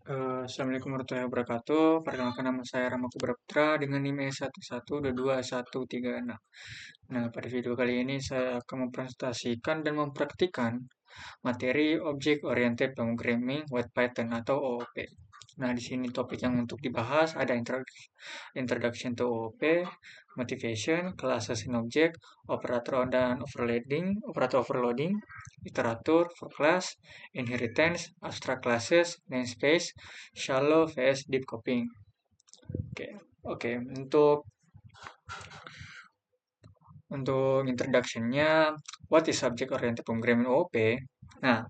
Assalamualaikum warahmatullahi wabarakatuh. Perkenalkan nama saya Rama Kubra Putra dengan NIM E1122136. Nah, pada video kali ini saya akan mempresentasikan dan mempraktikkan materi Object Oriented Programming with Python atau OOP. Nah, di sini topik yang untuk dibahas ada Introduction to OOP, Motivation, Classes in Object, Operator dan Overloading, Iteratur for Class, Inheritance, Abstract Classes, Namespace, Shallow vs Deep Copying. Oke, untuk introduction-nya, what is Object Oriented Programming OOP? Nah,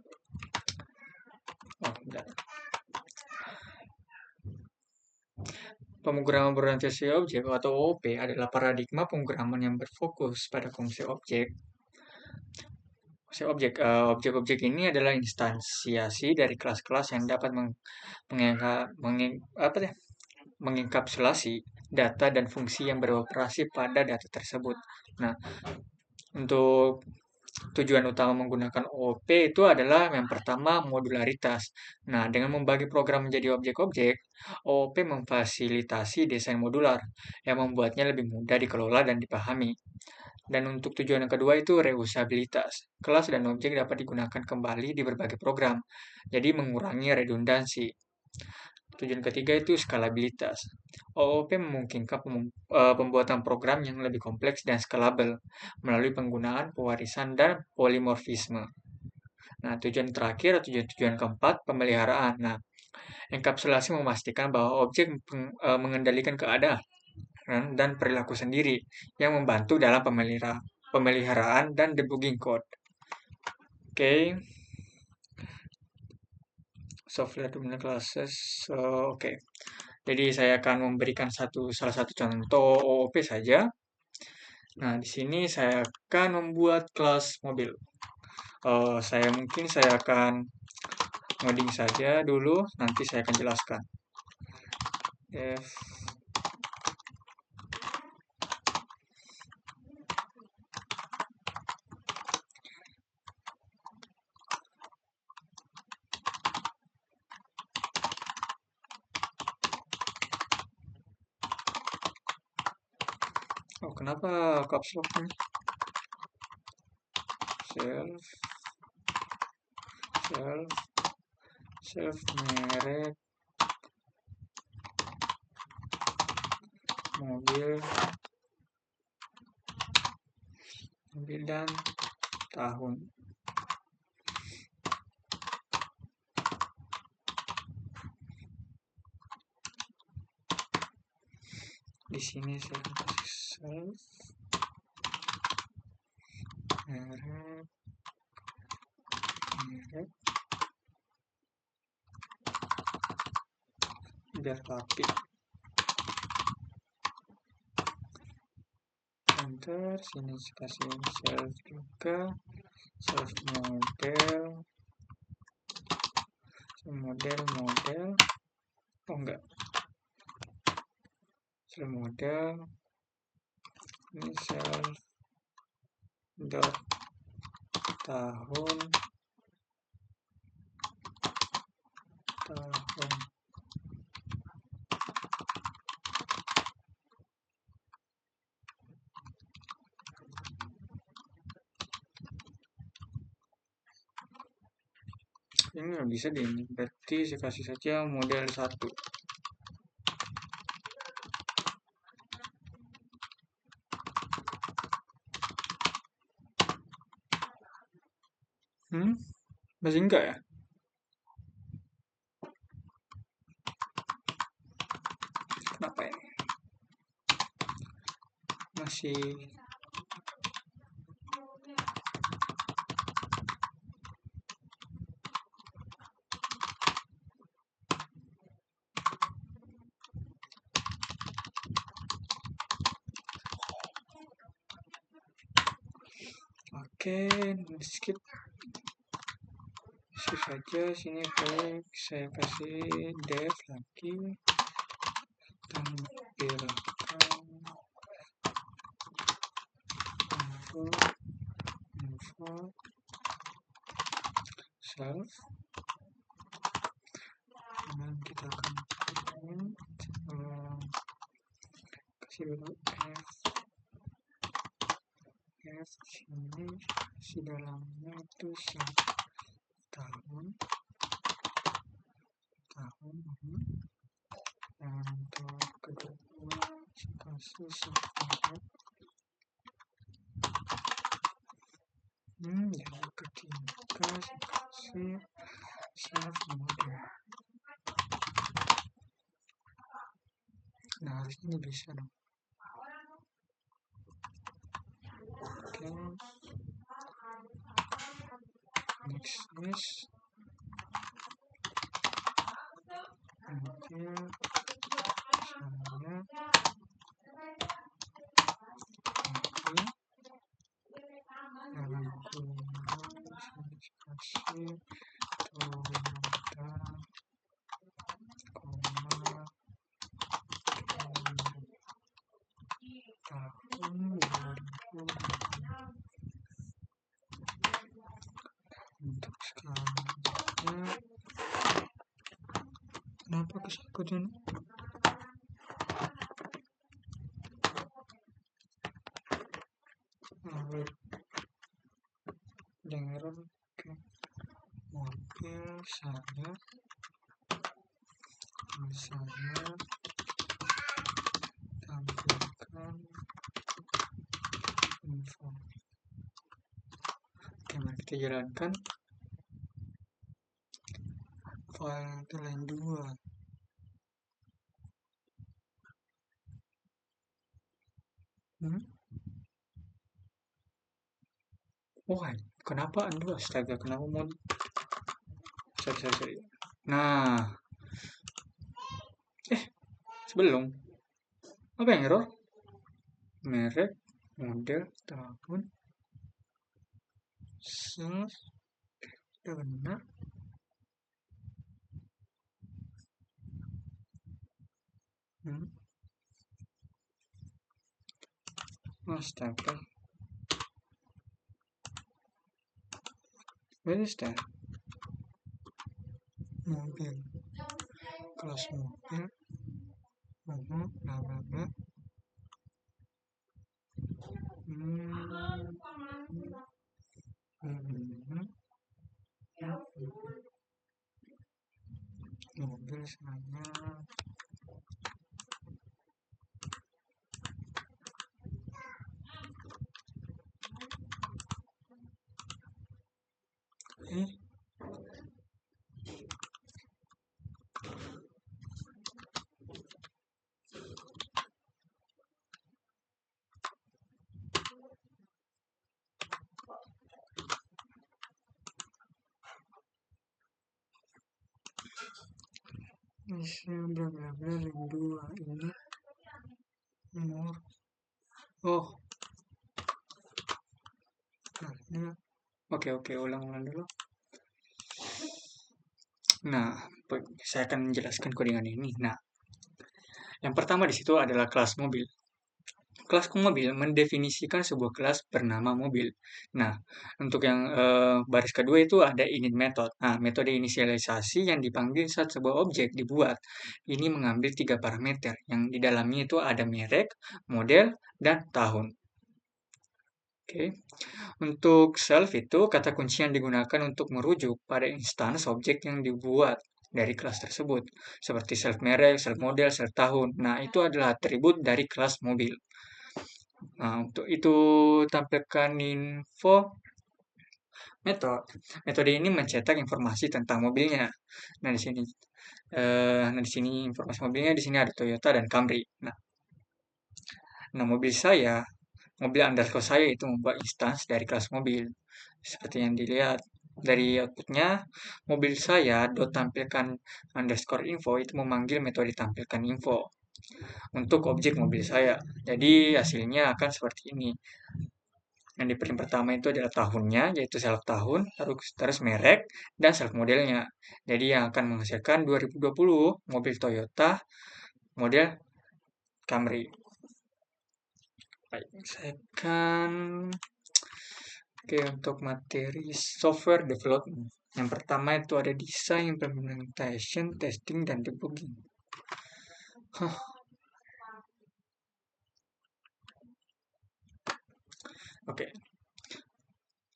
pemrograman berorientasi objek atau OOP adalah paradigma pemrograman yang berfokus pada konsep objek. Objek-objek ini adalah instansiasi dari kelas-kelas yang dapat mengengkapsulasi data dan fungsi yang beroperasi pada data tersebut. Nah, untuk tujuan utama menggunakan OOP itu adalah yang pertama modularitas. Nah, dengan membagi program menjadi objek-objek, OOP memfasilitasi desain modular yang membuatnya lebih mudah dikelola dan dipahami. Dan untuk tujuan yang kedua itu reusabilitas. Kelas dan objek dapat digunakan kembali di berbagai program, jadi mengurangi redundansi. Tujuan ketiga itu skalabilitas. OOP memungkinkan pembuatan program yang lebih kompleks dan skalabel melalui penggunaan pewarisan dan polimorfisme. Nah, tujuan terakhir atau tujuan keempat, pemeliharaan. Nah, enkapsulasi memastikan bahwa objek mengendalikan keadaan dan perilaku sendiri yang membantu dalam pemeliharaan dan debugging code. Oke. Software Development Classes. Oke. Jadi saya akan memberikan salah satu contoh OOP saja. Nah, di sini saya akan membuat kelas mobil. Saya akan ngoding saja dulu, nanti saya akan jelaskan. Oh, kenapa caps lock ini? Self merek mobil dan tahun. Di sini saya kasih self merek biar rapi. Enter, sini kasih self juga, self model, oh enggak, self model, ini self dot tahun. Ini nggak bisa deh, berarti saya kasih saja model 1. Masih enggak ya? Kenapa ini? Masih oke, skip saja. Sini saya kasih dev lagi, tampilkan info self, dan kita F sini si dalamnya itu tahun. Dan untuk kedua kasus yang ketiga kasih self model. Nah, harusnya ini bisa dong. Oke. Next is model saya dalam kurung kasih Toyota, tahun 2020. Untuk selanjutnya, kenapa kesangkut ini? Dengar ke mobil saya tampilkan info. Oke, mari kita jalankan. File itu line 2. Oh, kenapa Anda? Astaga, kenapa mau? Sorry. Nah, sebelum apa yang error? Merek, model, tahun, self, sudah benar. Astaga. Where is that? Mobil. Kelas mobil. Bla bla bla. Mobil saya. Isi bla bla bla ring 2 ini nomor. Oh. Nah, ini. Oke, ulang dulu. Nah, saya akan menjelaskan kodingan ini. Nah, yang pertama di situ adalah kelas mobil. Kelas mobil mendefinisikan sebuah kelas bernama mobil. Nah, untuk yang baris kedua itu ada init method. Nah, metode inisialisasi yang dipanggil saat sebuah objek dibuat. Ini mengambil 3 parameter yang di dalamnya itu ada merek, model, dan tahun. Oke. Untuk self itu kata kunci yang digunakan untuk merujuk pada instance objek yang dibuat dari kelas tersebut. Seperti self merek, self model, self tahun. Nah, itu adalah atribut dari kelas mobil. Nah, untuk itu tampilkan info metode ini mencetak informasi tentang mobilnya. Nah, di sini informasi mobilnya di sini ada Toyota dan Camry. Nah, mobil underscore saya itu membuat instance dari kelas mobil. Seperti yang dilihat dari outputnya, mobil saya tampilkan underscore info itu memanggil metode tampilkan info untuk objek mobil saya. Jadi hasilnya akan seperti ini. Yang di print pertama itu adalah tahunnya, yaitu self tahun, terus merek, dan self modelnya. Jadi yang akan menghasilkan 2020 mobil Toyota model Camry. Baik, saya akan untuk materi software development. Yang pertama itu ada design, implementation, testing, dan debugging. Oke.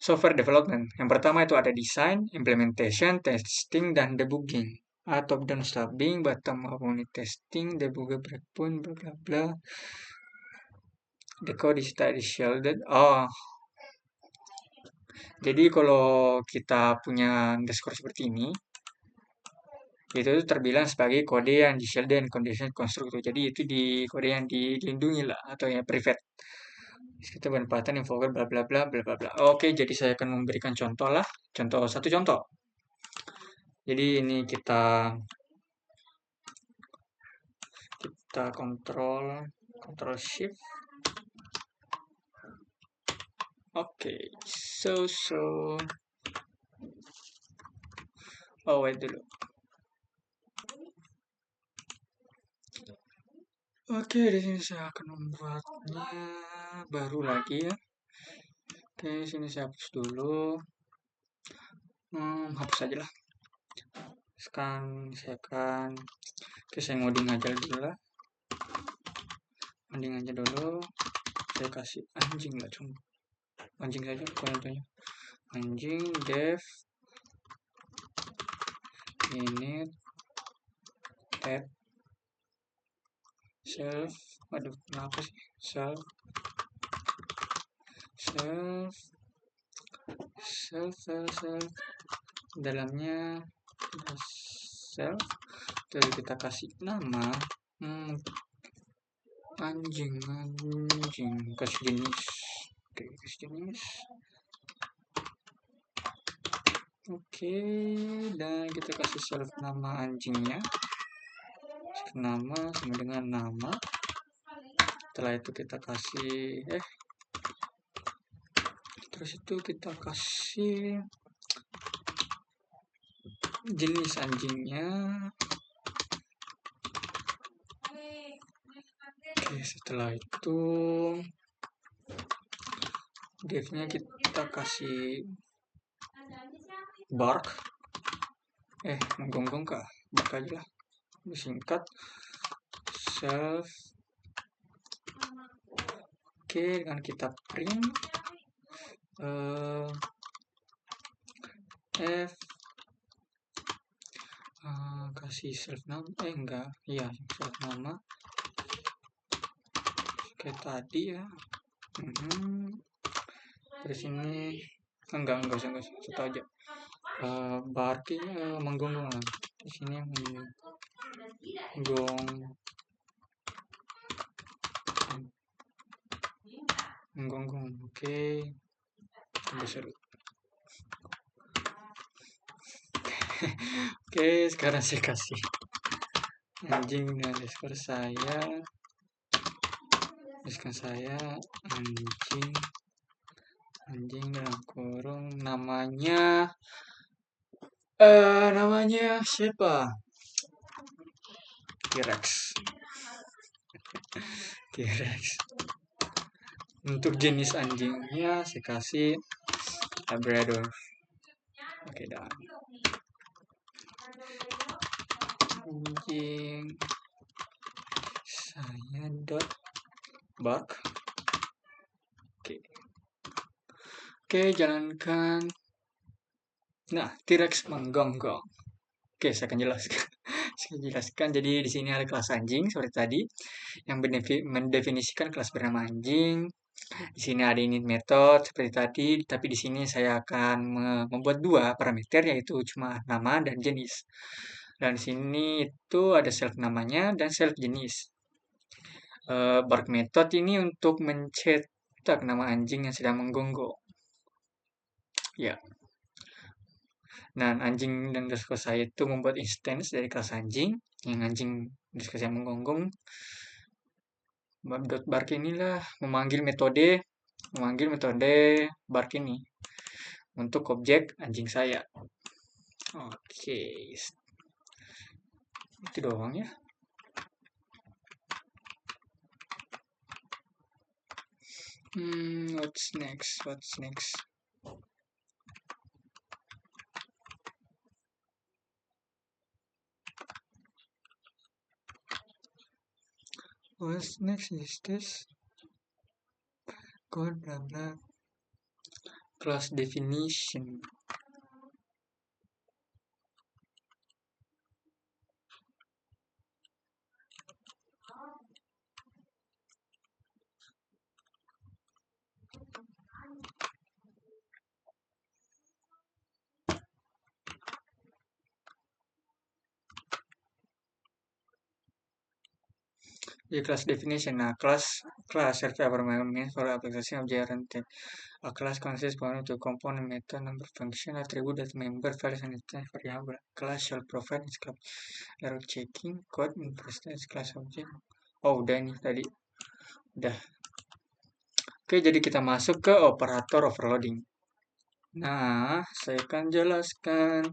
Software development. Yang pertama itu ada design, implementation, testing, dan debugging. Top down staging, bottom up unit testing, debugger breakpoint, bla bla bla. The code is tightly shielded. Oh, jadi kalau kita punya underscore seperti ini, itu terbilang sebagai kode yang di shielded dan condition constructor. Jadi itu di kode yang dilindungi lah, atau yang private. Kita penempatan info bla bla bla bla bla bla. Oke, jadi saya akan memberikan contoh lah. Satu contoh. Jadi ini kita kontrol shift. Oke, oh wait dulu. Oke, di sini saya akan membuatnya baru lagi ya. Oke, sini saya hapus dulu. Hapus aja lah. Sekarang saya akan, saya ngoding aja dulu lah. Ngoding aja dulu. Saya kasih anjing lah, cuma anjing saja contohnya. Anjing dev init add self, aduh kenapa sih, self dalamnya self, terus kita kasih nama anjing kasih jenis. Oke, kasih jenis. Oke, dan kita kasih self nama anjingnya, self nama sama dengan nama. Setelah itu kita kasih terus itu kita kasih jenis anjingnya. Oke, setelah itu div-nya kita kasih bark, menggonggong kah, bark aja lah, disingkat self. Oke, dengan kita print f kasih self nama, enggak, iya self nama kayak tadi ya. Terus ini enggak usah satu aja. Barking menggonggong lah. Di sini menggonggong. Oke. Tunggu seru. Oke, sekarang saya kasih anjing dan underscore saya. Tuliskan saya anjing dalam kurung, namanya siapa? T-Rex. Untuk jenis anjingnya saya kasih Labrador. Oke, dah. Anjing saya dot bark. Oke, jalankan. Nah, T-Rex menggonggong. Oke, saya akan jelaskan. Jadi di sini ada kelas anjing seperti tadi yang mendefinisikan kelas bernama anjing. Di sini ada init method seperti tadi, tapi di sini saya akan membuat dua parameter, yaitu cuma nama dan jenis. Dan di sini itu ada self namanya dan self jenis. Bark method ini untuk mencetak nama anjing yang sedang menggonggong. Ya. Nah, anjing dan underscore saya itu membuat instance dari kelas anjing, yang anjing underscore saya menggonggong. Bark inilah memanggil metode bark ini untuk objek anjing saya. Oke, itu doang ya. What's next? What's next? Is this? Code blah blah. class definition. Di class definition, nah class serve a means for application object oriented. A class consists of two component, method, number, function, attribute, that member, files, and instance variable. Class shall provide script error checking, code, instance, class object. Oh, udah ini tadi. Udah. Oke, jadi kita masuk ke operator overloading. Nah, saya akan jelaskan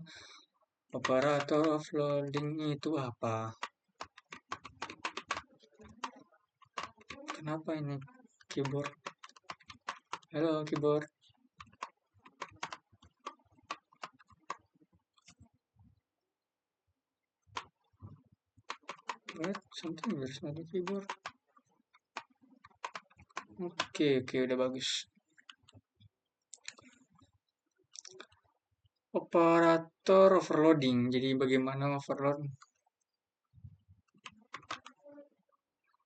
operator overloading itu apa. Kenapa ini keyboard? Halo keyboard. What? Something there's not a keyboard. Oke, udah bagus. Operator overloading. Jadi bagaimana overload?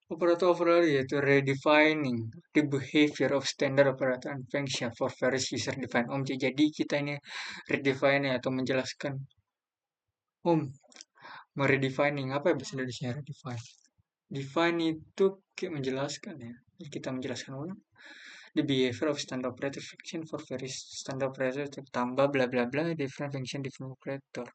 Operator overloading yaitu redefining the behavior of standard operator and function for various user-defined object. Jadi kita ini redefine atau menjelaskan. Meredefining apa ya bahasa Indonesia redefine? Define itu kayak menjelaskan ya. Jadi kita menjelaskan ulang. The behavior of standard operator function for various standard operator tambah bla bla bla different function different operator.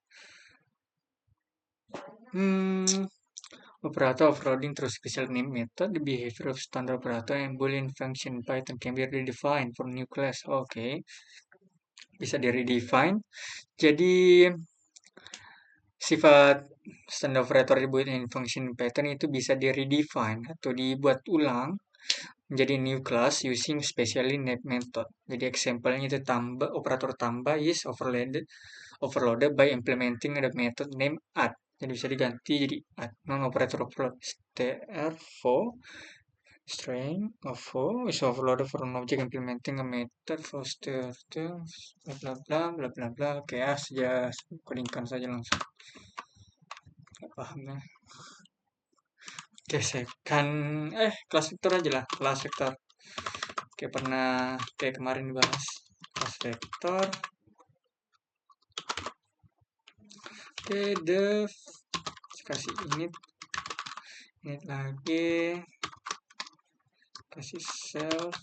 Operator overloading through special name method. The behavior of standard operator and boolean function in Python can be redefined for new class. Oke. Bisa di redefine. Jadi sifat standard operator boolean function in Python itu bisa di redefine atau dibuat ulang menjadi new class using specially named method. Jadi example-nya itu operator tambah is overloaded by implementing the method name add. Jadi bisa diganti jadi add. Non operator overload therefore string of is overloaded for an object implementing a method for bla bla bla bla bla bla. Oke, saja codingkan saja langsung. Gak paham ya. Gesekan kelas vektor aja lah, kelas vektor. Kayak kemarin dibahas kelas vektor. Def kasih init lagi, kasih self.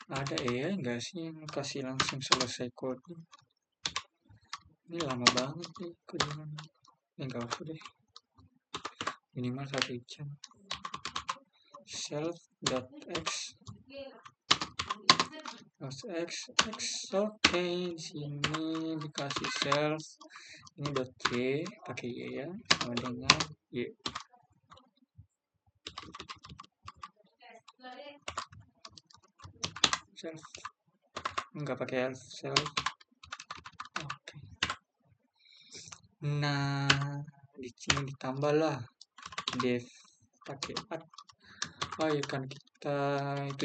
Ada enggak sih yang kasih langsung selesai kode? Ini lama banget nih kodenya. Enggak usah deh, minimal 1 jam. Self.x oke, di sini dikasih self ini .y pakai y ya, sama dengan y. Self enggak pakai self. Oke. Nah, di sini ditambahlah def pakai add. Oh ya kan kita itu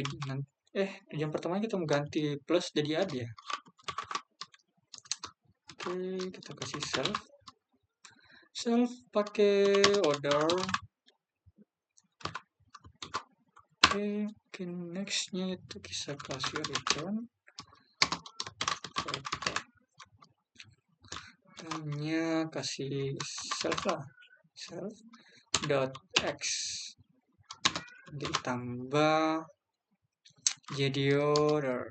yang pertama kita mau ganti plus jadi add ya. Oke, kita kasih self pakai order. Oke, nextnya itu kita kasih return. Nya kasih self lah, self.x ditambah jadi order.x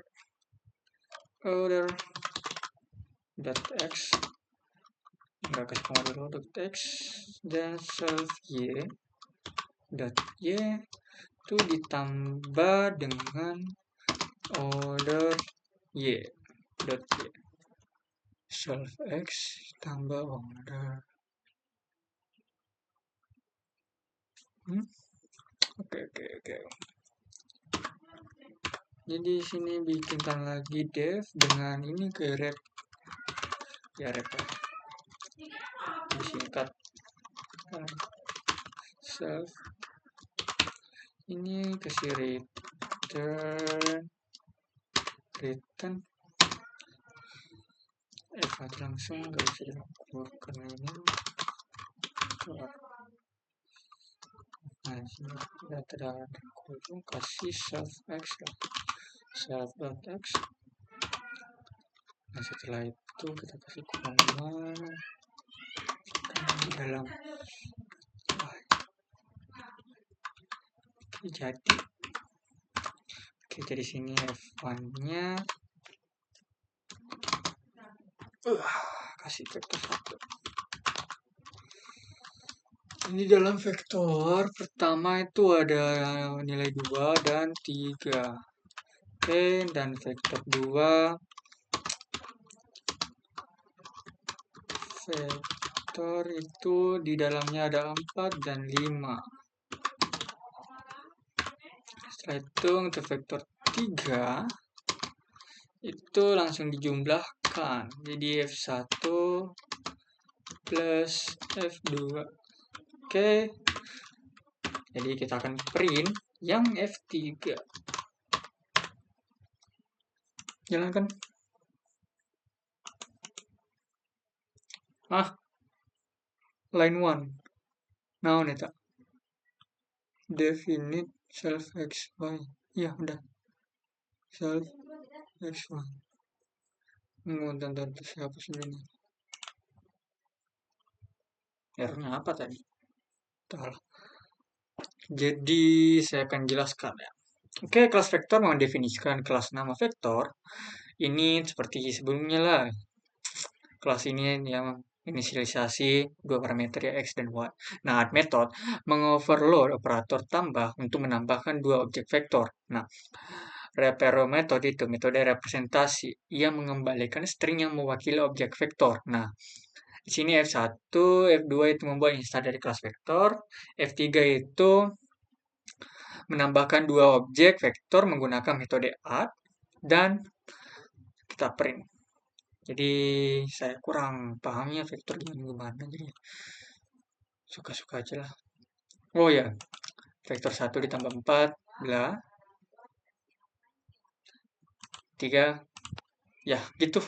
nggak kasih komando .x dan self y itu ditambah dengan order y self x tambah order. Oke. Jadi sini bikinkan lagi def dengan ini ke rep ya, rep disingkat self ini kasih return kan F aja langsung, nggak bisa diukur karena ini keluar. Nah, sini data kunjung kasih self x lah, self dot x. Nah, setelah itu kita kasih koma di dalam. Jadi sini F1-nya kasih vektor 1. Ini dalam vektor pertama itu ada nilai 2 dan 3. Oke, dan vektor 2 vektor itu di dalamnya ada 4 dan 5. Setelah itu untuk vektor 3 itu langsung dijumlahkan. Jadi F1 plus F2. Oke. Jadi kita akan print yang F3. Jalankan. Line 1. Nah, neta. Definite self xy. Ya, udah. Self xy. Bentar, siapa sebenarnya? R-nya apa tadi? Entahlah. Jadi, saya akan jelaskan ya. Oke, kelas vektor mendefinisikan kelas nama vektor. Ini seperti sebelumnya lah. Kelas ini yang inisialisasi dua parameter ya X dan Y. Nah, add method mengoverload operator tambah untuk menambahkan dua objek vektor. Nah, repero method itu metode representasi yang mengembalikan string yang mewakili objek vektor. Nah, di sini F1, F2 itu membuat instansi dari kelas vektor, F3 itu menambahkan dua objek vektor menggunakan metode add dan kita print. Jadi saya kurang pahamnya vektor gimana, jadi suka-suka aja lah. Oh ya, vektor 1 ditambah 4 bla 3 ya gitu.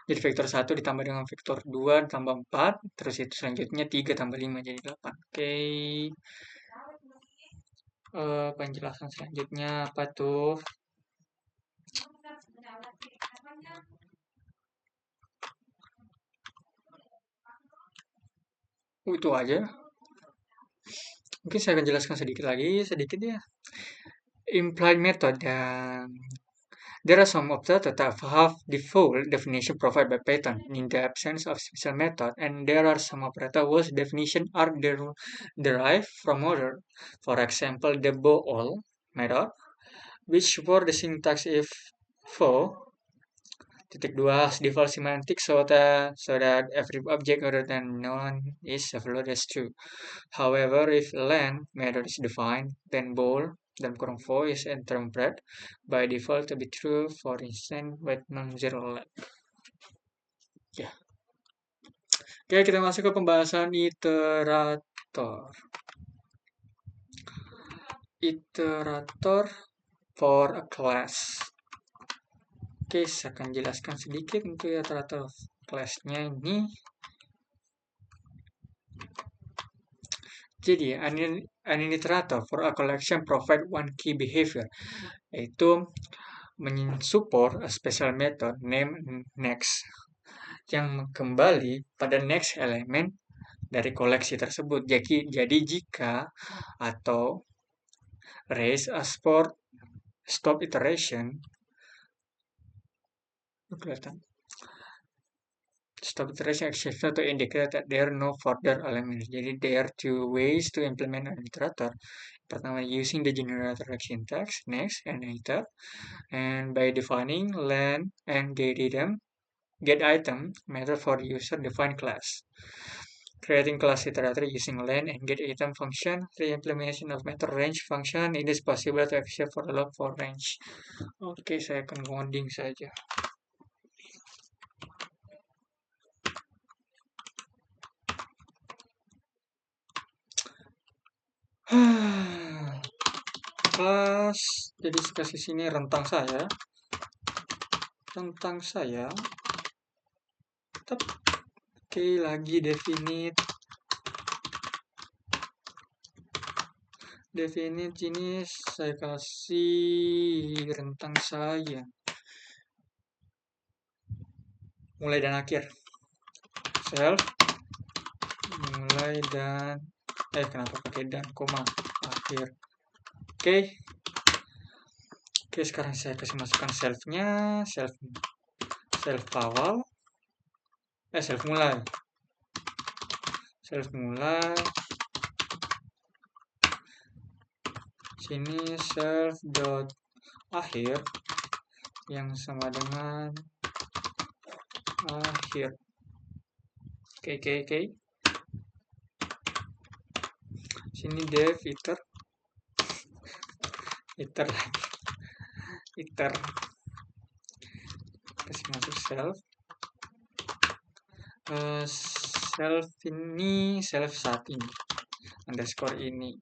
Jadi vektor 1 ditambah dengan vektor 2 ditambah 4, terus itu selanjutnya 3 tambah 5 jadi 8. Oke. Penjelasan selanjutnya apa tuh? Itu aja. Mungkin saya akan jelaskan sedikit ya. Implied method dan there are some objects that have the full definition provided by Python in the absence of special method, and there are some operators whose definition are derived from other. For example, the bool method, which for the syntax if for (2) has default semantics so that every object other than none is overloaded as true. However, if len method is defined, then bool dalam kurung for is interpreted by default to be true, for instance, with non-zero len. Ya. Oke, kita masuk ke pembahasan iterator. Iterator for a class. Oke, saya akan jelaskan sedikit untuk iterator class-nya ini. Jadi, an iterator for a collection provide one key behavior, yaitu mensupport a special method named next yang kembali pada next element dari koleksi tersebut. Jadi jika atau raise a stop iteration, stop iteration exception to indicate that there are no further elements. Jadi there are two ways to implement an iterator. Pertama, using the generator syntax next and iter, and by defining len and get item method for user defined class. Creating class iterator using len and get item function. The implementation of method range function it is possible to except for log for range. Oke, saya akan ngoding saja. Kelas, jadi kasih sini rentang saya. rentang saya. Oke, lagi definite ini saya kasih rentang saya mulai dan akhir. Self mulai dan kenapa pakai dan koma akhir. Oke, sekarang saya kasih masukkan self-nya, self awal, self mulai, sini self dot akhir yang sama dengan akhir. Oke. Sini def iter kasih masuk self. Self ini self saat ini underscore ini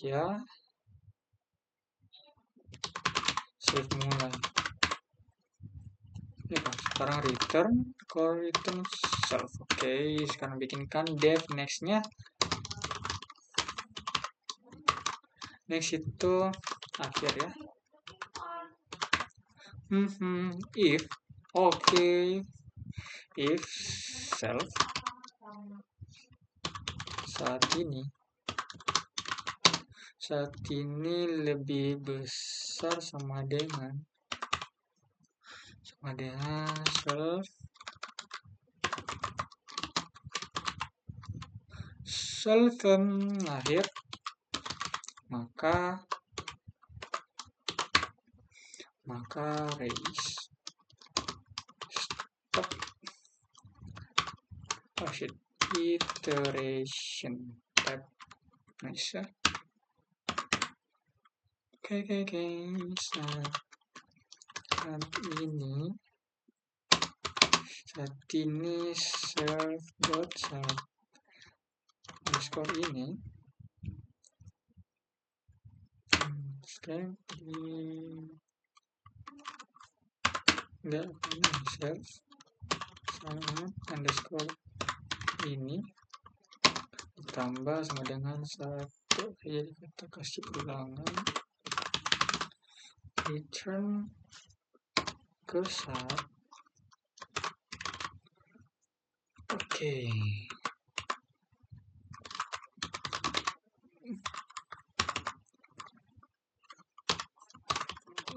ya self mulai ya kan. Sekarang return self. Oke, sekarang bikinkan def nextnya. Next itu akhir ya. If if self saat ini lebih besar sama dengan self akhir, maka raise stop iteration tab. Nice. Oke. Saat ini self dot self underscore ini self underscore ini ditambah sama dengan 1. Jadi kita kasih ulangan return ke saat. Oke.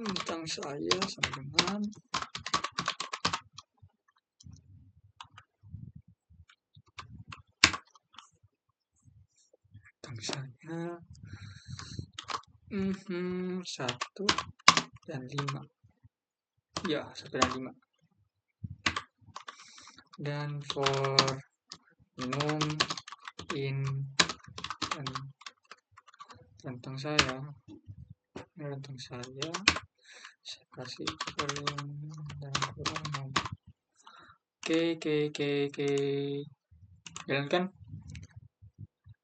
Tentang saya sama dengan saya 1 dan 5 ya, 1 dan 5. Dan for num in rentang saya saya kasih dalam kurung num. Oke. Jalankan.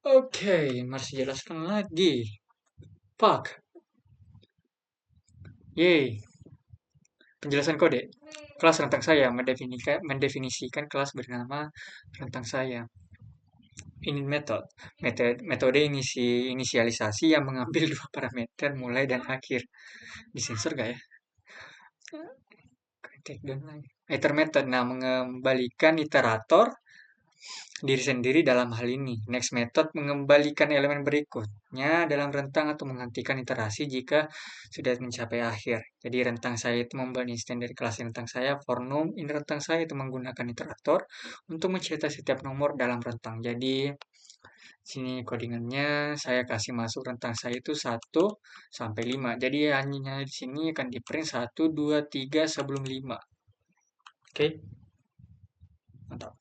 Oke, masih jelaskan lagi. Fuck. Yeay. Penjelasan kode. Kelas rentang saya mendefinisikan kelas bernama rentang saya. Ini metode inisialisasi yang mengambil 2 parameter mulai dan akhir. Disensor gak ya? Iter method, mengembalikan iterator diri sendiri dalam hal ini. Next method mengembalikan elemen berikutnya dalam rentang atau menghentikan iterasi jika sudah mencapai akhir. Jadi rentang saya itu membawa instan dari kelas rentang saya. For num in rentang saya itu menggunakan iterator untuk mencetak setiap nomor dalam rentang. Jadi sini codingannya saya kasih masuk rentang saya itu 1 sampai 5. Jadi hanya di sini akan di print 1, 2, 3 sebelum 5. Oke. Mantap.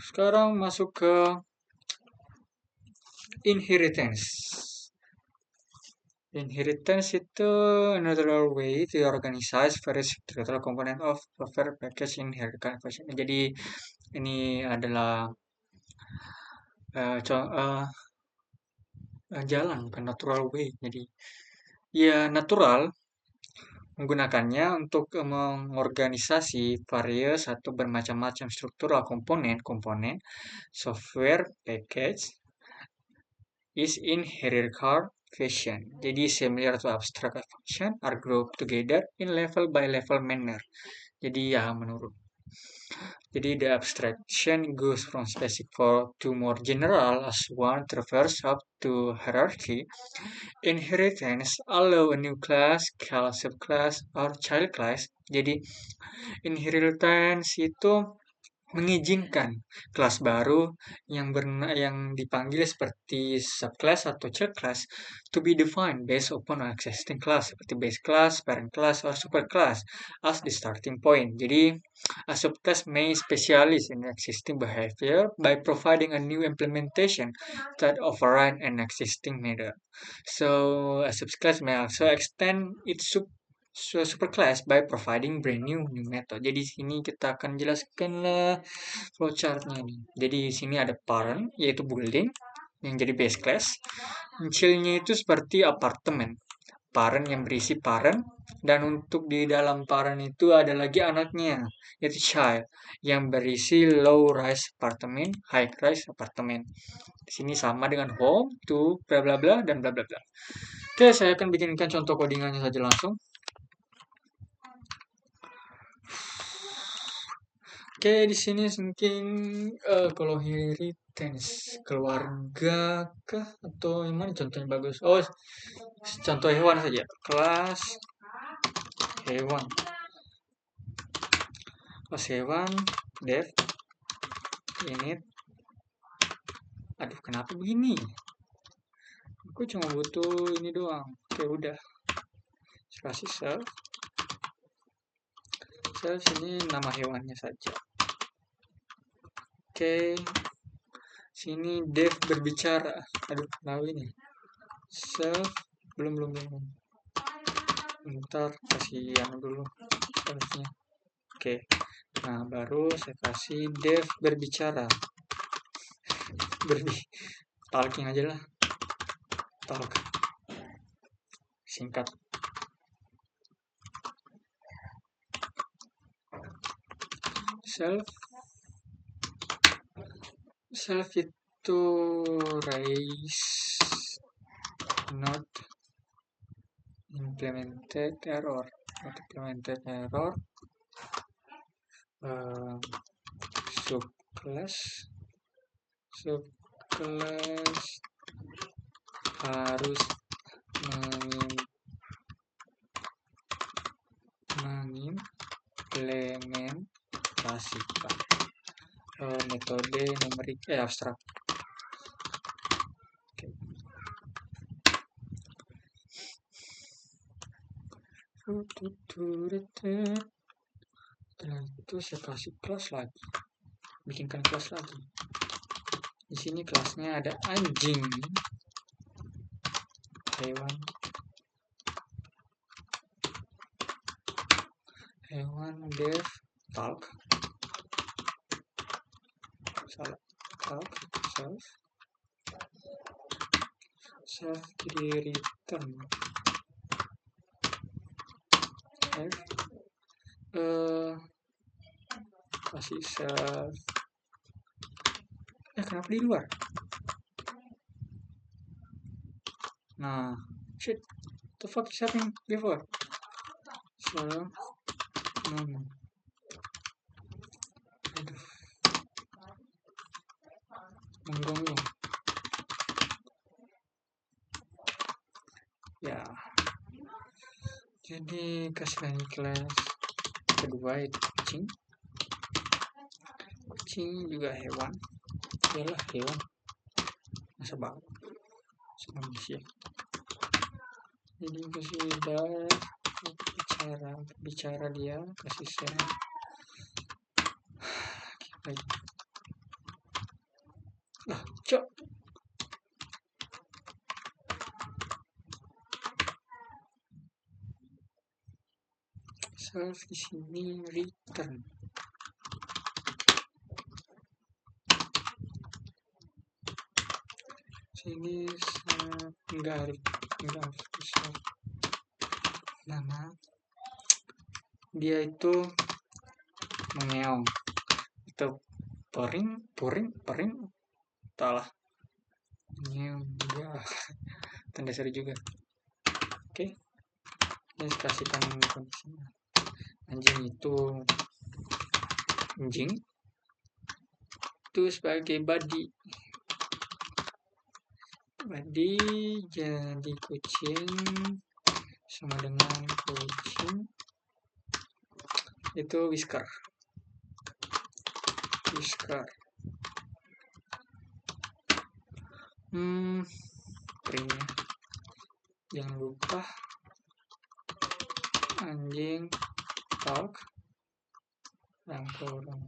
Sekarang masuk ke inheritance. Inheritance itu another way to organize various structural component of software package inheritance. Jadi ini adalah jalan, bukan natural way. Jadi ya natural menggunakannya untuk mengorganisasi various atau bermacam-macam struktural komponen software package is in hierarchical fashion. Jadi similar to abstract function are grouped together in level by level manner. Jadi ya menurut. Jadi the abstraction goes from specific to more general as one traverses up to hierarchy. Inheritance allow a new class, subclass, or child class. Jadi inheritance itu mengizinkan kelas baru yang dipanggil seperti subclass atau child class to be defined based upon an existing class seperti base class, parent class, or superclass as the starting point. Jadi, a subclass may specialize in existing behavior by providing a new implementation that override an existing method. So, a subclass may also extend its superclass by providing brand new method. Jadi di sini kita akan jelaskan lah flowchartnya nih. Jadi di sini ada parent yaitu building yang jadi base class. Child-nya itu seperti apartemen. Parent yang berisi parent dan untuk di dalam parent itu ada lagi anaknya yaitu child yang berisi low rise apartemen, high rise apartemen. Di sini sama dengan home, to, bla bla bla dan bla bla bla. Oke, saya akan bikinkan contoh codingannya saja langsung. Oke, di sini mungkin kalau inheritance keluarga kah atau yang mana contohnya bagus? Oh, contoh hewan saja. Kelas hewan. Kelas hewan, dev, init. Aduh, kenapa begini? Aku cuma butuh ini doang. Oke, udah. Kasih self. Self sini nama hewannya saja. Oke. Sini dev berbicara. Aduh, kenapa ini? Self belum. Ntar kasih yang dulu selfnya. Oke. Nah, baru saya kasih dev berbicara. Talking aja lah. Talk. Singkat. Self itu raise not implemented error. Subclass harus mengimplementasikan metode numerik abstrak. Okay. Setelah itu saya kasih kelas lagi, bikinkan kelas lagi. Di sini kelasnya ada anjing, hewan dev talk, self jadi return kasih self. Kenapa di luar? Nah, shit, the fuck is happening before? So, aduh, menggonggong. Ya, jadi kasih lagi kelas kedua itu kucing juga hewan. Yalah hewan, masa banget sama manusia. Jadi kasih bicara dia, kasih share cok. Self di sini return. Sini enggak harus besar. nama dia itu mengeong atau pering entahlah, mengeong juga tanda seru juga. Oke, ini kasihkan kondisinya. Anjing itu sebagai body jadi kucing sama dengan kucing itu whisker primnya jangan lupa anjing talk kurung.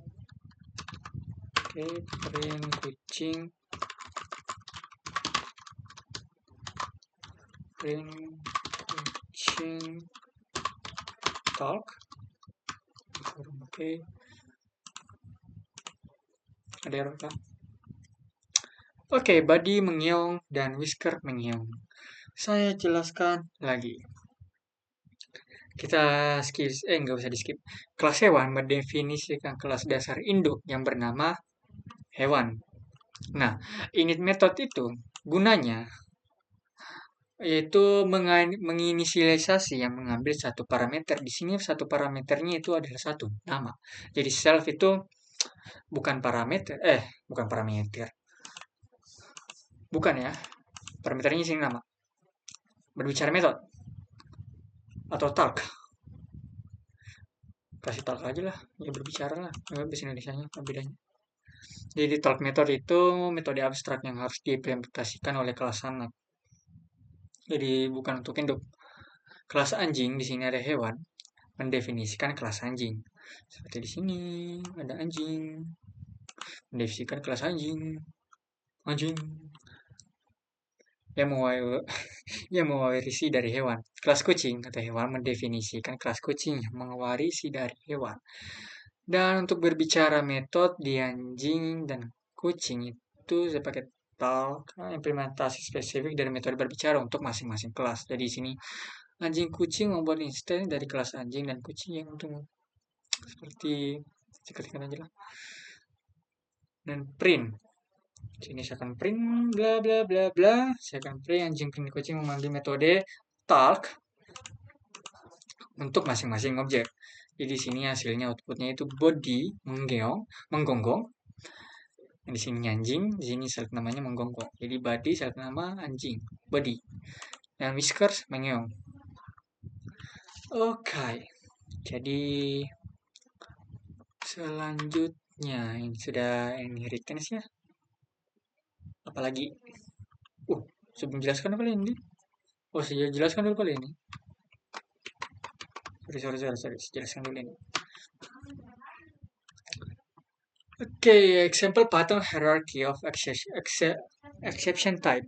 Oke, print kucing talk kurung. Oke, ada error kah? Oke, body mengeong dan whisker mengeong. Saya jelaskan lagi. Kita skip, nggak usah di skip. Kelas hewan mendefinisikan kelas dasar induk yang bernama hewan. Nah, init method itu gunanya yaitu menginisialisasi yang mengambil satu parameter. Di sini satu parameternya itu adalah satu nama. Jadi self itu bukan parameter, bukan ya. Parameternya sini nama. Berbicara metode atau talk. Kasih talk aja lah, ya berbicara lah. Bahasa Indonesianya apa bedanya? Jadi talk method itu metode abstrak yang harus diimplementasikan oleh kelas anak. Jadi bukan untuk induk. Kelas anjing di sini ada hewan mendefinisikan kelas anjing. Seperti di sini ada anjing mendefinisikan kelas anjing yang mewarisi dari hewan. Kelas kucing kata hewan mendefinisikan kelas kucing yang mewarisi dari hewan. Dan untuk berbicara metode di anjing dan kucing itu saya pakai talk implementasi spesifik dari metode berbicara untuk masing-masing kelas. Jadi di sini anjing kucing membuat instance dari kelas anjing dan kucing yang untuk seperti ketikkan aja lah. Dan print. Sini saya akan print bla bla bla bla. Saya akan print anjing print kucing memanggil metode talk untuk masing-masing objek. Jadi di sini hasilnya outputnya itu body menggonggong. Di sini anjing, di sini select namanya menggonggong. Jadi body select nama anjing, body. Dan whiskers mengeong. Oke. Jadi selanjutnya ini sudah inheritance ya. Apalagi sebelum jelaskan kali ini. Saya jelaskan dulu kali ini. Sorry, jelaskan dulu ini. Example pattern hierarchy of exception type.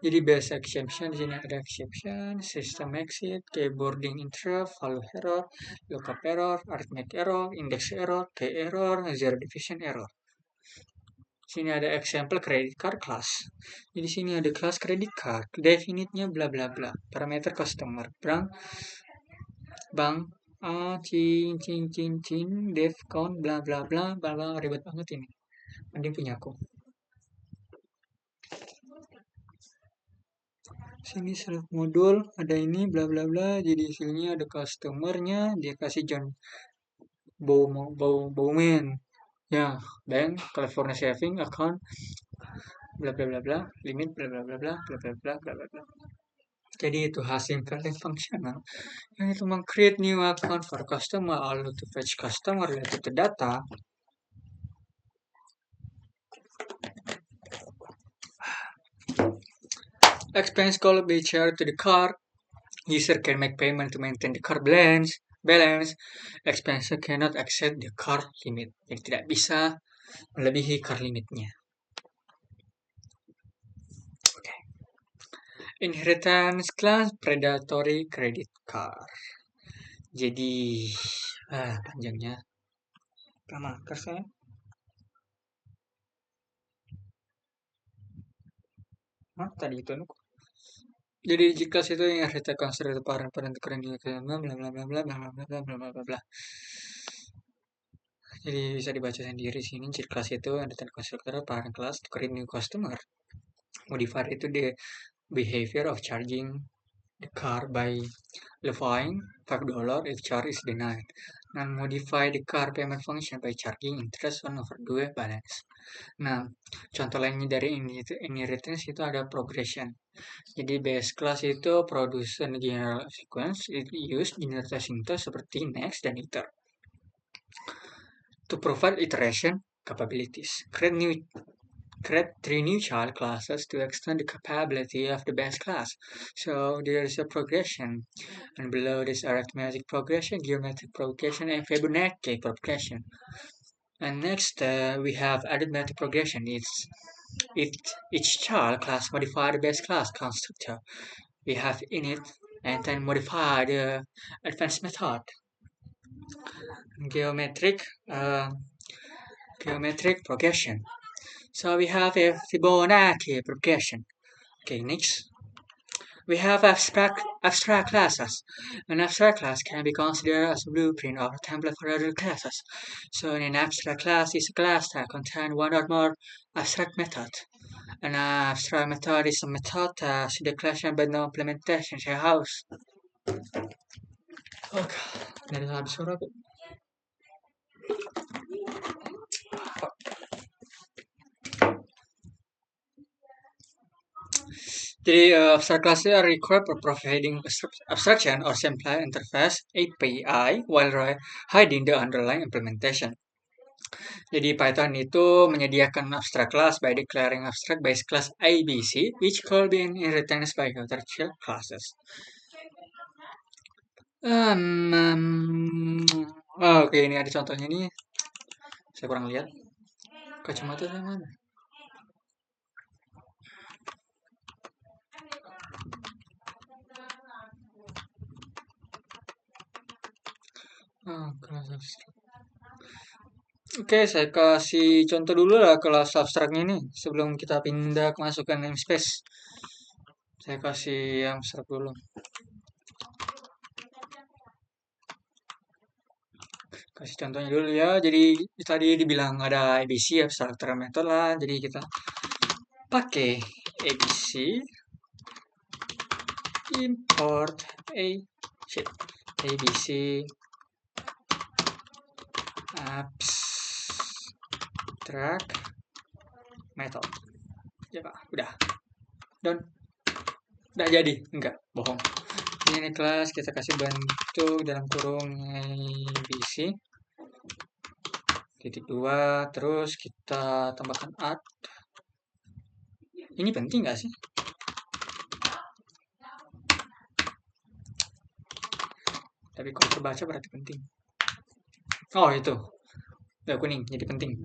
Jadi base exception di sini ada exception, system exit, keyboarding interrupt, value error, lookup error, arithmetic error, index error, key error, zero division error. Sini ada example credit card class. Jadi sini ada kelas credit card, definite-nya bla bla bla, parameter customer, bank dev count bla bla bla bla bla, ribet banget ini. Mending punya aku. Sini select modul ada ini bla bla bla, jadi hasilnya ada customernya, dia kasih John Bowman ya, bank California saving account bla bla bla bla, limit bla bla bla bla bla bla bla bla bla. Jadi itu hasil kalian fungsional yang itu create new account for customer, allow to fetch customer related to data. Expense call be shared to the card. User can make payment to maintain the card balance. Expense cannot exceed the card limit. Jadi tidak bisa melebihi card limitnya. Okay. Inheritance class predatory credit card. Jadi panjangnya. Marker saya. Tadi itu Jadi jika itu yang kita consider the parent parent keren bla bla bla bla bla bla bla bla bla bla bla bla. Jadi bisa dibaca sendiri sini cheat class itu ada constructor parent class to create new customer. Modifier itu the behavior of charging the car by levying $5 if charge is denied. Nah, modify the car payment function by charging interest on overdue balance. Nah, contoh lainnya dari inheritance itu ada progression. Jadi base class itu produce a general sequence, it use general syntax seperti next dan iter. To provide iteration capabilities, create 3 new child classes to extend the capability of the base class. So there's a progression, and below this arithmetic progression, geometric progression, and Fibonacci progression. And next, we have arithmetic progression. Each child class modify the base class constructor. We have init and then modify the advanced method. Geometric progression. So we have a Fibonacci progression. Okay, next. We have abstract classes. An abstract class can be considered as a blueprint or a template for other classes. So an abstract class is a class that contains one or more abstract methods. An abstract method is a method that's declaration but no implementation. Say house. Okay, dari habis suara aku. Jadi abstract classes are required for providing abstraction or simple interface API while hiding the underlying implementation. Jadi Python itu menyediakan abstract class by declaring abstract base class ABC, which could be inheritance by other child classes. Oke, ini ada contohnya nih. Saya kurang lihat. Kacamata saya mana? Kelas abstrak. Oke, saya kasih contoh dulu lah kelas abstraknya nih sebelum kita pindah ke masukan namespace. Saya kasih yang abstrak dulu. Kasih contohnya dulu ya. Jadi tadi dibilang ada ABC abstract method lah. Jadi kita pakai ABC import ABC abstract method. Ya Pak, udah. Dan udah jadi, enggak, bohong. Ini kelas kita kasih bentuk dalam kurung ABC titik 2, terus kita tambahkan add. Ini penting nggak sih? Tapi kalau terbaca berarti penting. Oh itu, udah kuning, jadi penting.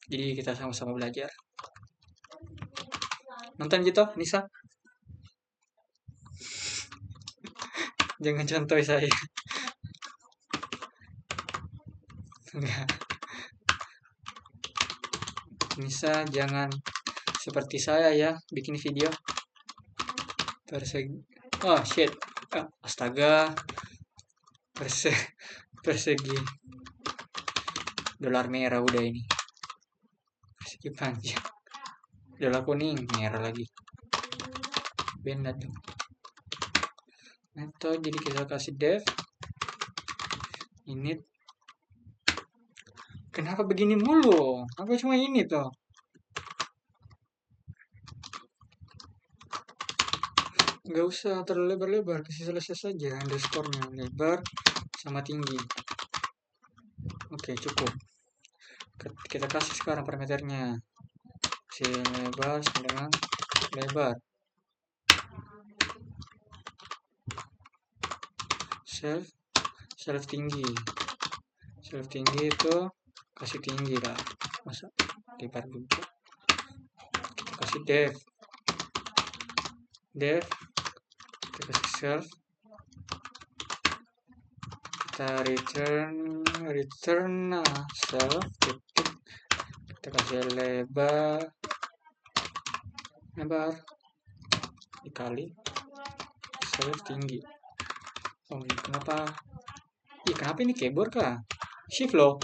Jadi kita sama-sama belajar. Nonton gitu, Nisa? Jangan contoh saya. Enggak. Nisa jangan seperti saya ya, bikin video persegi. Oh shit, astaga, persegi. Dolar merah udah ini. Persegi panjang. Dolar kuning, merah lagi. Benda dong. Method, jadi kita kasih def init. Kenapa begini mulu? Apa cuma ini toh? Nggak usah terlalu lebar-lebar, kasih selesai saja underscore-nya lebar sama tinggi. Oke, cukup. Kita kasih sekarang parameternya. Si lebar sama dengan lebar. Self tinggi. Self tinggi itu kasih tinggi lah. Masa lebar juga. Kasih def. Kita kasih self. Kita return self. Kita kasih lebar. dikali self tinggi. Oh, kenapa? Kenapa ini keyboard kah? Shift loh.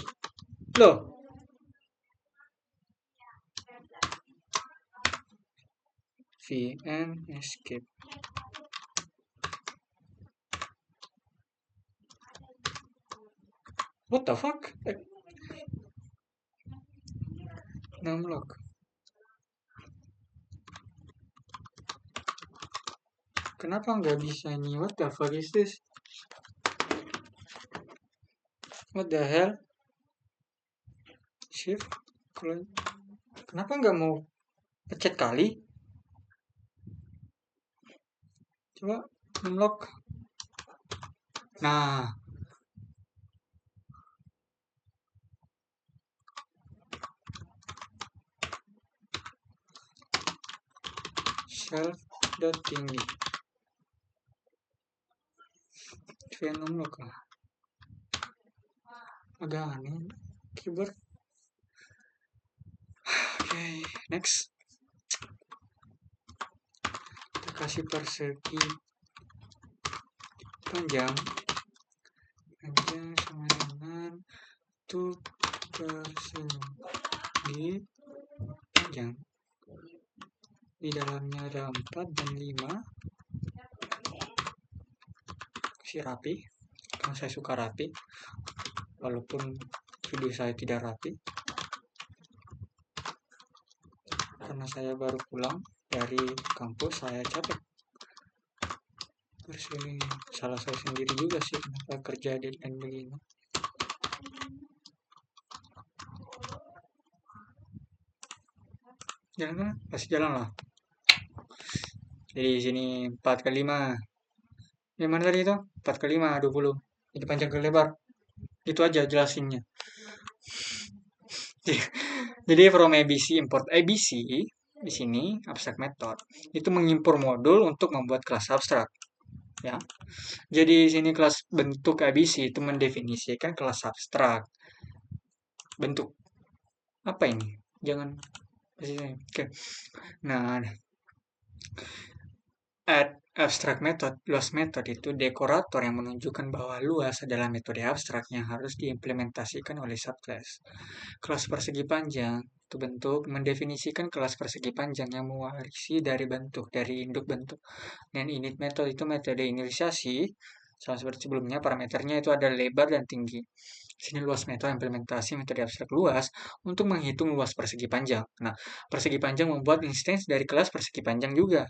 VN escape. What the fuck? Numlock. Kenapa nggak bisa ini? What the fuck is this? What the hell? Shift. Kenapa nggak mau pencet kali? Coba unlock. Nah. Self dot tinggi. Coba unlock lah. Agak aneh keyboard. Oke, next. Kita kasih persegi panjang sama dengan 2 persegi panjang. Di dalamnya ada 4 dan 5. Kasih rapi, karena saya suka rapi, walaupun video saya tidak rapi, karena saya baru pulang dari kampus, saya capek. Terus ini salah saya sendiri juga sih kenapa kerja dan begini. Jalan kan? Pasti jalan lah. Jadi sini 4 kali 5. Yang mana tadi itu? 4 kali 5, 20. Jadi panjang ke lebar. Itu aja jelasinnya. Jadi from ABC import ABC di sini abstract method itu mengimpor modul untuk membuat kelas abstrak. Ya. Jadi di sini kelas bentuk ABC itu mendefinisikan kelas abstrak. Bentuk apa ini? Jangan oke. Nah, at abstract method, luas method itu dekorator yang menunjukkan bahwa luas adalah metode abstrak yang harus diimplementasikan oleh subclass. Kelas persegi panjang itu bentuk mendefinisikan kelas persegi panjang yang mewarisi dari bentuk, dari induk bentuk. Dan init method itu metode inisiasi. Sama seperti sebelumnya, parameternya itu ada lebar dan tinggi. Sini luas method implementasi metode abstrak luas untuk menghitung luas persegi panjang. Nah, persegi panjang membuat instance dari kelas persegi panjang juga.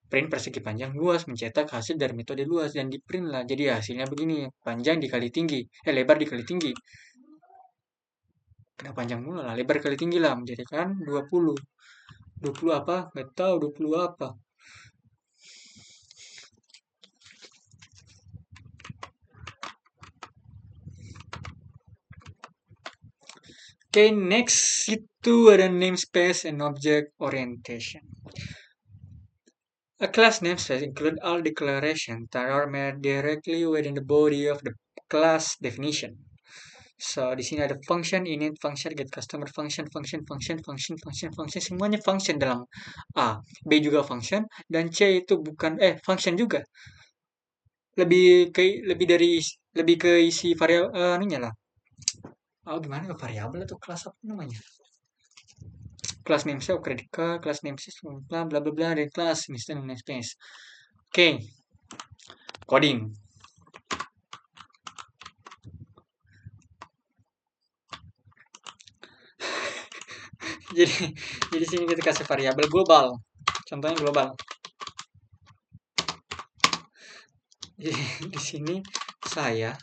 Print persegi panjang luas mencetak hasil dari metode luas dan di print lah. Jadi hasilnya begini, panjang dikali tinggi, lebar dikali tinggi. Kenapa panjang mulu lah, lebar kali tinggi lah menjadikan 20. 20 apa? Nggak tahu 20 apa. Oke, next itu ada namespace and object orientation. A class namespace include all declarations that are made directly within the body of the class definition. So, di sini ada function, init, function, get customer, function, semuanya function dalam A. B juga function, dan C itu bukan, function juga. Lebih ke isi variabel, anunya lah. Gimana variabel atau kelas apa namanya? Kelas namespace, predikat, kelas namespace, bla bla bla, dan kelas namespace. Oke. Coding. jadi sini kita kasih variabel global. Contohnya global. Jadi di sini saya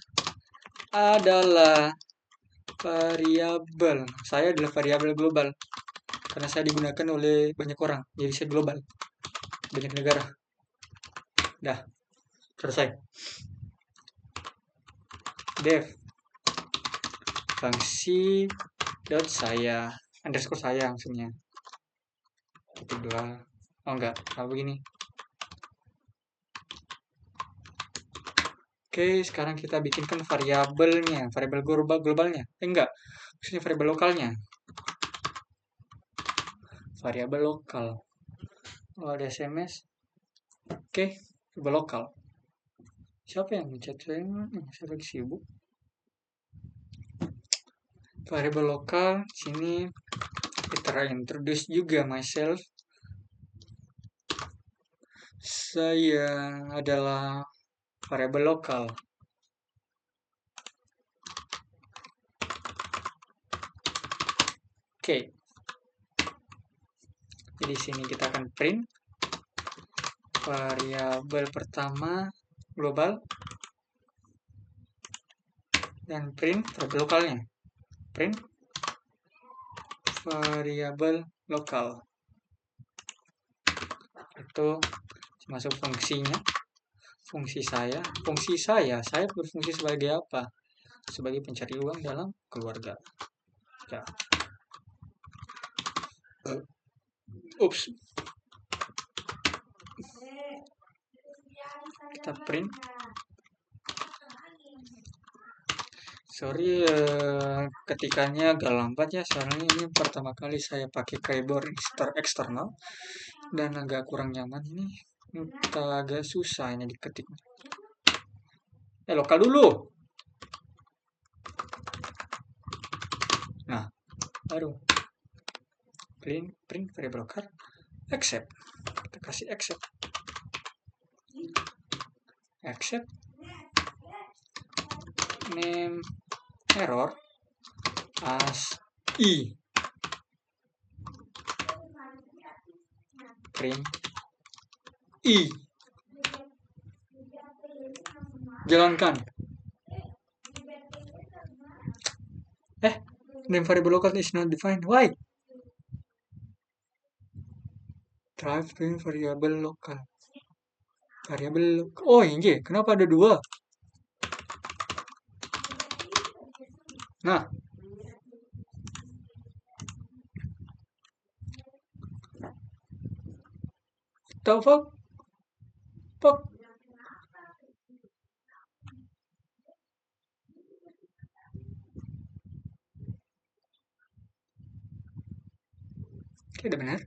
adalah variabel. Saya adalah variabel global. Karena saya digunakan oleh banyak orang. Jadi saya global. Banyak negara. Dah. Selesai. Def. Fungsi dot saya. Underscore saya maksudnya. Titik 2. Oh enggak. Kalau begini. Oke, sekarang kita bikinkan variabelnya. Variabel globalnya. Enggak. Maksudnya variabel lokalnya. Variabel lokal. Oh, ada SMS. Oke, variabel lokal. Siapa yang mencet saya? Saya lagi sibuk. Variabel lokal, sini kita introduce juga myself. Saya adalah variabel lokal. Oke. Jadi sini kita akan print variabel pertama global dan print variabel lokalnya. Print variabel lokal. Itu masuk fungsinya. Fungsi saya berfungsi sebagai apa? Sebagai pencari uang dalam keluarga. Ya. Ups. Kita print. Sorry, ketikanya agak lambat ya, soalnya ini pertama kali saya pakai keyboard eksternal dan agak kurang nyaman ini. Agak susah ini diketik. Lokal dulu. Nah, baru print variable lokal, accept. Kita kasih accept. Name error as i. Print i. Jalankan. Name variable local is not defined. Why? Try print variable local. Oh iya, kenapa ada dua? Nah, tahu fuck? Oke, udah benar.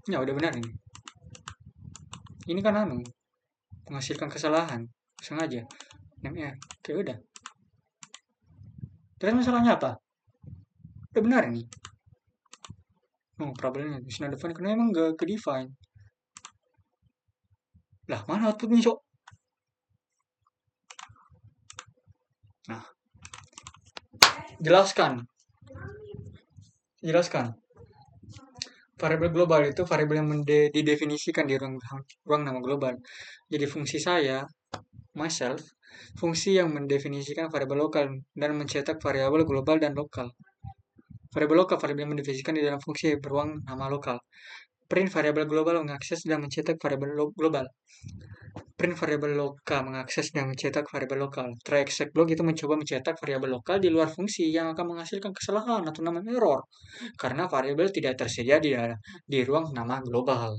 Ya, udah benar ini. Ini kan menghasilkan kesalahan sengaja. Namanya, oke udah. Terus masalahnya apa? Udah benar ini. Problemnya is not defined karena emang gak ke define. Lah, mana outputnya, Cok? Nah, jelaskan. Variabel global itu variabel yang didefinisikan di ruang nama global. Jadi fungsi saya, myself, fungsi yang mendefinisikan variabel lokal dan mencetak variabel global dan lokal. Variabel lokal variabel yang mendefinisikan di dalam fungsi beruang nama lokal. Print variabel global mengakses dan mencetak variabel global. Print variabel lokal mengakses dan mencetak variabel lokal. Try exec block itu mencoba mencetak variabel lokal di luar fungsi yang akan menghasilkan kesalahan atau namanya error karena variabel tidak tersedia di ruang nama global.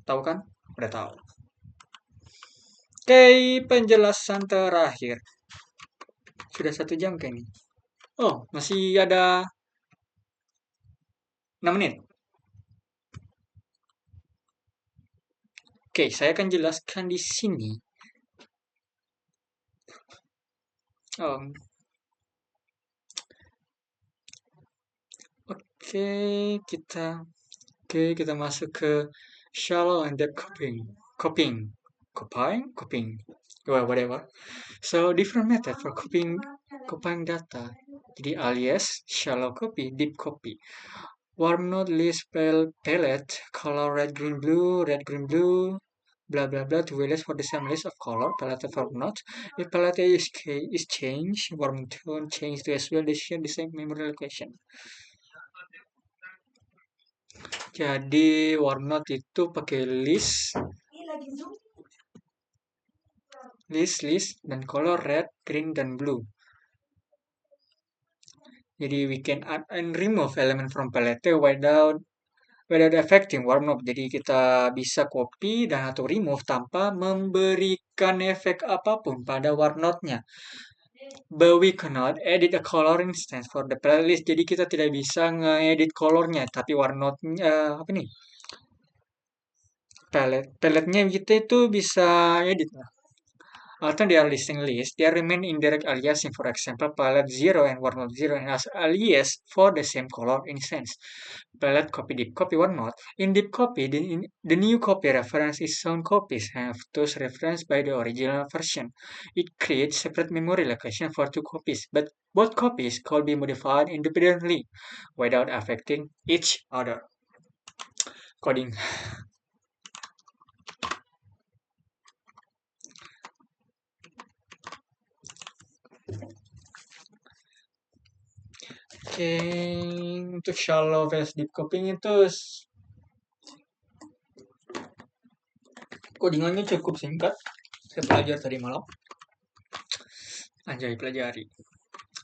Tahu kan? Udah tahu. Oke, penjelasan terakhir. Sudah 1 jam kayaknya. Oh, masih ada 6 menit. Oke, saya akan jelaskan di sini. Oke, kita masuk ke shallow and depth copying, well, whatever. So different method for copying data. Jadi alias shallow copy, deep copy. Warm node list palette, color red green blue, blah blah blah to release for the same list of color palette for nodes. If palette is changed, warm tone change to as well. They share the same memory location. Jadi warnot itu pakai list dan color red, green dan blue. Jadi we can add and remove element from palette without affecting warm-up. Jadi kita bisa copy dan atau remove tanpa memberikan efek apapun pada warm-nya. But we cannot edit a color instance for the playlist. Jadi kita tidak bisa ngedit colornya, tapi warnotnya apa nih? Palette-nya kita itu bisa edit. Although they are listing list, they remain indirect aliasing. For example, palette 0 and warnot 0 and as alias for the same color instance. Palette copy deep copy warnot. In deep copy, the new copy reference is shown copies have those referenced by the original version. It creates separate memory location for two copies, but both copies could be modified independently without affecting each other. Coding. Oke, untuk shallow versus deep copying itu codingannya cukup singkat. Saya pelajari tadi malam. Anjay, pelajari.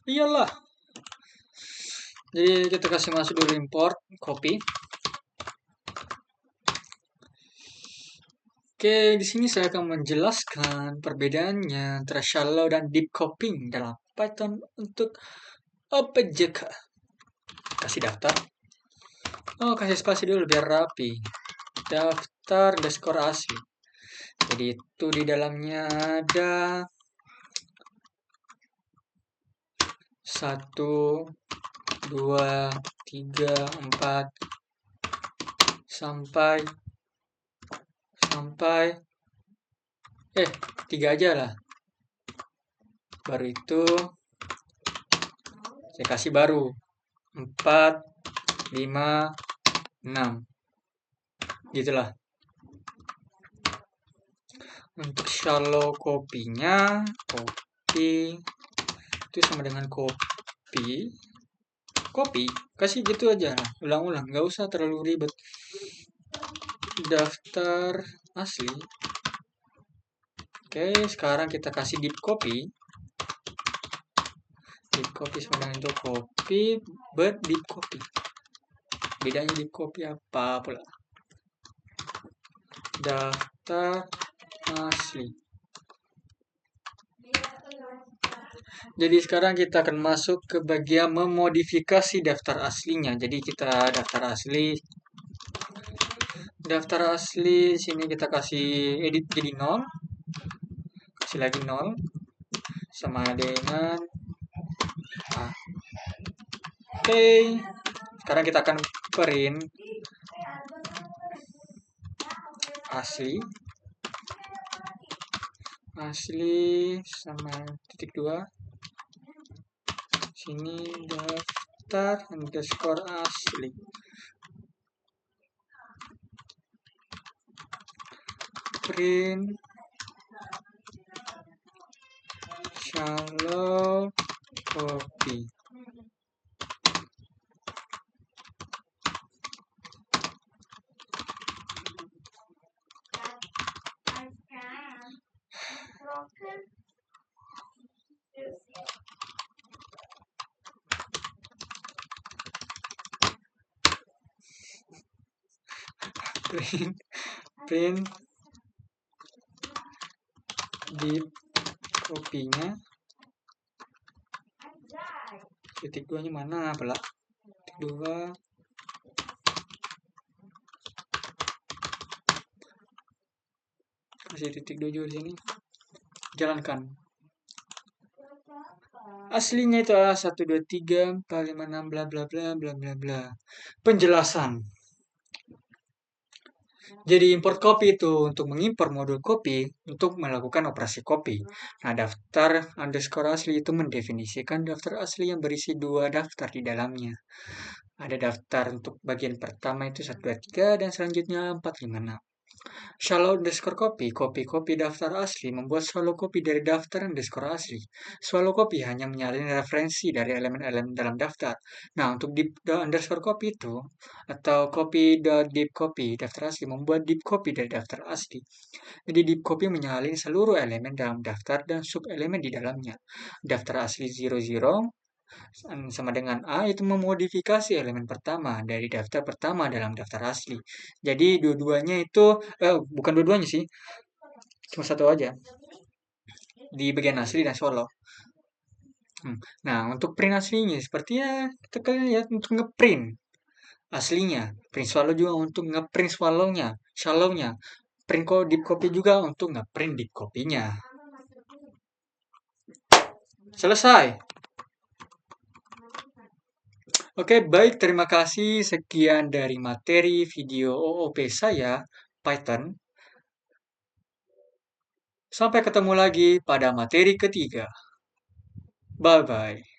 Iyalah. Jadi kita kasih masuk dulu import copy. Oke, di sini saya akan menjelaskan perbedaannya antara shallow dan deep copying dalam Python untuk OpenJK. Kasih daftar. Oh, kasih spasi dulu biar rapi. Daftar underscore asli. Jadi itu di dalamnya ada 1, 2, 3, 4 sampai 3 aja lah. Baru itu saya kasih baru 4, 5, 6 gitulah. Untuk shallow copy-nya, copy itu sama dengan copy kasih gitu aja, ulang-ulang, nggak usah terlalu ribet. Daftar asli. Oke, sekarang kita kasih deep copy. Deep copy sama dengan itu copy, but deep copy. Bedanya deep copy apa pula? Daftar asli. Jadi sekarang kita akan masuk ke bagian memodifikasi daftar aslinya. Jadi kita daftar asli sini kita kasih edit jadi 0. Kasih lagi 0 sama dengan Oke. Sekarang kita akan print asli sama titik 2. Sini daftar underscore asli. Print shallow copy. Print deep copy-nya. Titik 2 nya mana pula? Titik 2. Kasih titik 2 juga di sini. Jalankan. Aslinya itu adalah 1, 2, 3, 4, 5, 6, bla bla bla bla bla bla. Penjelasan. Jadi import copy itu untuk mengimpor modul copy untuk melakukan operasi copy. Nah, daftar underscore asli itu mendefinisikan daftar asli yang berisi 2 daftar di dalamnya. Ada daftar untuk bagian pertama itu 1, 2, 3 dan selanjutnya 4, 5, 6. Shallow underscore copy daftar asli membuat shallow copy dari daftar underscore asli. Shallow copy hanya menyalin referensi dari elemen-elemen dalam daftar. Nah, untuk deep underscore copy itu, atau copy.deep copy daftar asli membuat deep copy dari daftar asli. Jadi deep copy menyalin seluruh elemen dalam daftar dan sub elemen di dalamnya. Daftar asli 00 sama dengan A itu memodifikasi elemen pertama dari daftar pertama dalam daftar asli. Jadi dua-duanya itu, bukan dua-duanya sih, cuma satu aja, di bagian asli dan swallow. Nah, untuk print aslinya, sepertinya kita kalian lihat untuk ngeprint aslinya. Print swallow juga untuk ngeprint swallow-nya. Print deep copy juga untuk ngeprint deep copy-nya. Selesai. Oke, baik. Terima kasih. Sekian dari materi video OOP saya, Python. Sampai ketemu lagi pada materi ketiga. Bye-bye.